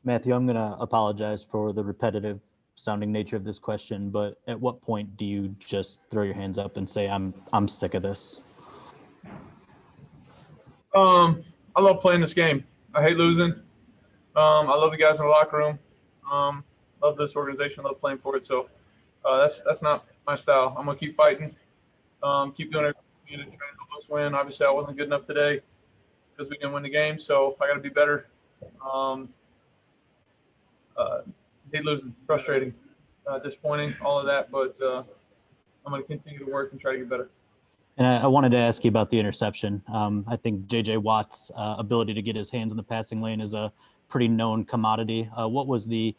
Matthew, I'm going to apologize for the repetitive sounding nature of this question, but at what point do you just throw your hands up and say, I'm sick of this? I love playing this game. I hate losing. I love the guys in the locker room. Love this organization. Love playing for it. So that's not my style. I'm gonna keep fighting. Keep doing everything to try and help us win. Obviously, I wasn't good enough today because we didn't win the game. So I got to be better. Hate losing. Frustrating. Disappointing. All of that. But I'm gonna continue to work and try to get better. And I wanted to ask you about the interception. I think J.J. Watt's ability to get his hands in the passing lane is a pretty known commodity. What was the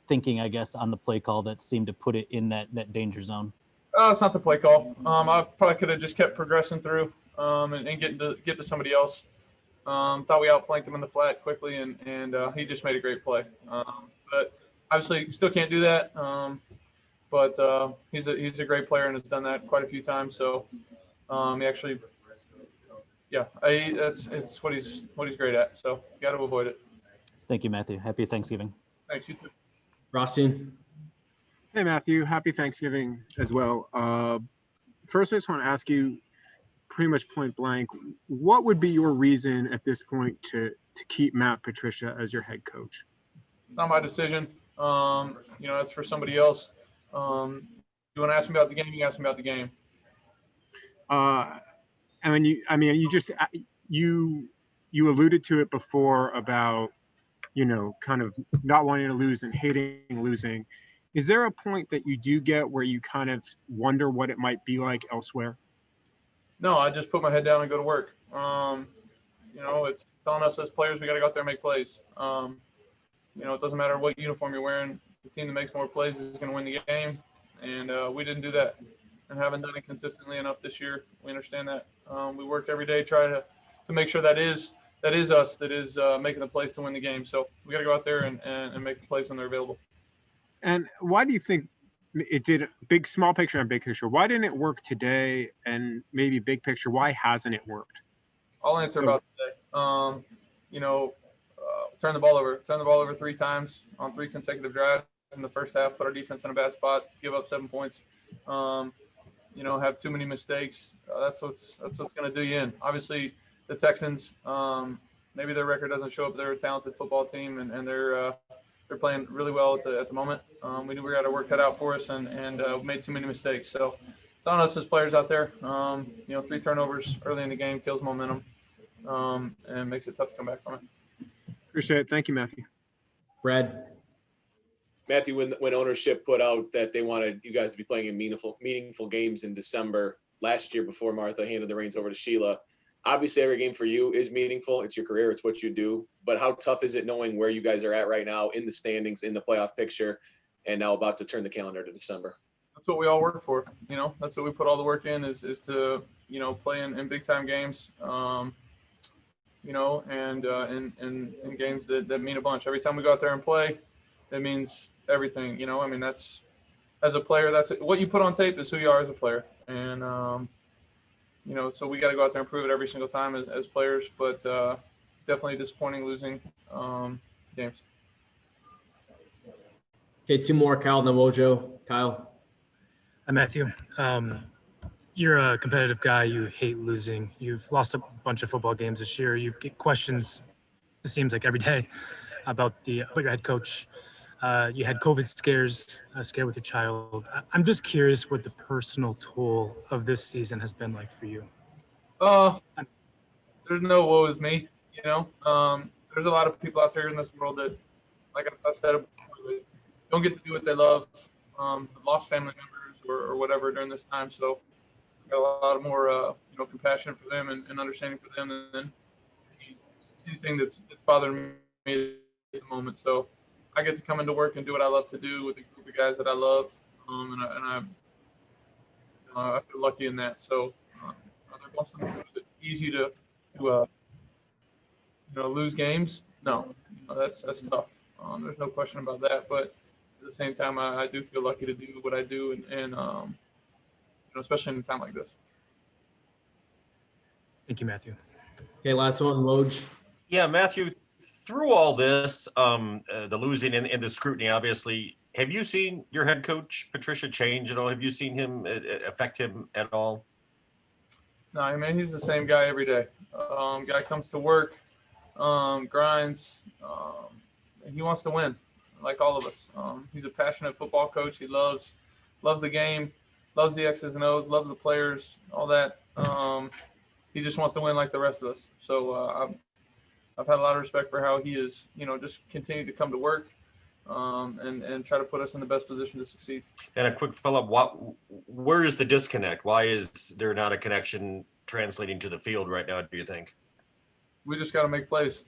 thinking, I guess, on the play call that seemed to put it in that danger zone? It's not the play call. I probably could have just kept progressing through and get to somebody else. Thought we outflanked him in the flat quickly, and he just made a great play. But obviously, still can't do that. But he's a great player and has done that quite a few times. So he actually, it's what he's great at. So you got to avoid it. Thank you, Matthew. Happy Thanksgiving. Thanks, you too. Rothstein. Hey, Matthew. Happy Thanksgiving as well. First, I just want to ask you, pretty much point blank, what would be your reason at this point to keep Matt Patricia as your head coach? It's not my decision. It's for somebody else. You want to ask me about the game? You ask me about the game. You alluded to it before about, kind of not wanting to lose and hating losing. Is there a point that you do get where you kind of wonder what it might be like elsewhere? No, I just put my head down and go to work. It's telling us as players we got to go out there and make plays. It doesn't matter what uniform you're wearing. The team that makes more plays is going to win the game, and we didn't do that and haven't done it consistently enough this year. We understand that. We work every day trying to make sure that is us that is making the plays to win the game. So we got to go out there and make the plays when they're available. And why do you think it did small picture and big picture? Why didn't it work today? And maybe big picture, why hasn't it worked? I'll answer about today. Turn the ball over 3 times on 3 consecutive drives in the first half, put our defense in a bad spot, give up 7 points, have too many mistakes. That's what's going to do you in. Obviously, the Texans, maybe their record doesn't show up. They're a talented football team, and they're playing really well at the moment. We knew we got our work cut out for us, and made too many mistakes. So it's on us as players out there. 3 turnovers early in the game kills momentum, and makes it tough to come back from it. Appreciate it. Thank you, Matthew. Brad. Matthew, when ownership put out that they wanted you guys to be playing in meaningful games in December last year before Martha handed the reins over to Sheila, obviously every game for you is meaningful. It's your career. It's what you do. But how tough is it knowing where you guys are at right now in the standings, in the playoff picture, and now about to turn the calendar to December? That's what we all work for. That's what we put all the work in is to, play in big time games, and in games that mean a bunch. Every time we go out there and play, it means everything. That's as a player, that's what you put on tape is who you are as a player. And, so we got to go out there and prove it every single time as players, but definitely disappointing losing games. Okay, 2 more, Kyle and then Wojo. Kyle. Hi, Matthew. You're a competitive guy. You hate losing. You've lost a bunch of football games this year. You get questions, it seems like every day, about your head coach. You had COVID scare with your child. I'm just curious what the personal toll of this season has been like for you. There's no woe is me. There's a lot of people out there in this world that, like I said, don't get to do what they love. Lost family members or whatever during this time. So I got a lot more compassion for them and understanding for them than anything that's bothering me at the moment. So I get to come into work and do what I love to do with a group of guys that I love, and I feel lucky in that. So is it easy to lose games? No, that's tough. There's no question about that. But at the same time, I do feel lucky to do what I do, and especially in a time like this. Thank you, Matthew. Okay, last one, Woj. Yeah, Matthew, through all this, the losing and the scrutiny, obviously, have you seen your head coach, Patricia, change at all? Have you seen him affect him at all? No, I mean, he's the same guy every day. Guy comes to work, grinds. He wants to win, like all of us. He's a passionate football coach. He loves the game, loves the X's and O's, loves the players, all that. He just wants to win like the rest of us. So I've had a lot of respect for how he is, just continue to come to work and try to put us in the best position to succeed. And a quick follow-up, where is the disconnect? Why is there not a connection translating to the field right now, do you think? We just got to make plays.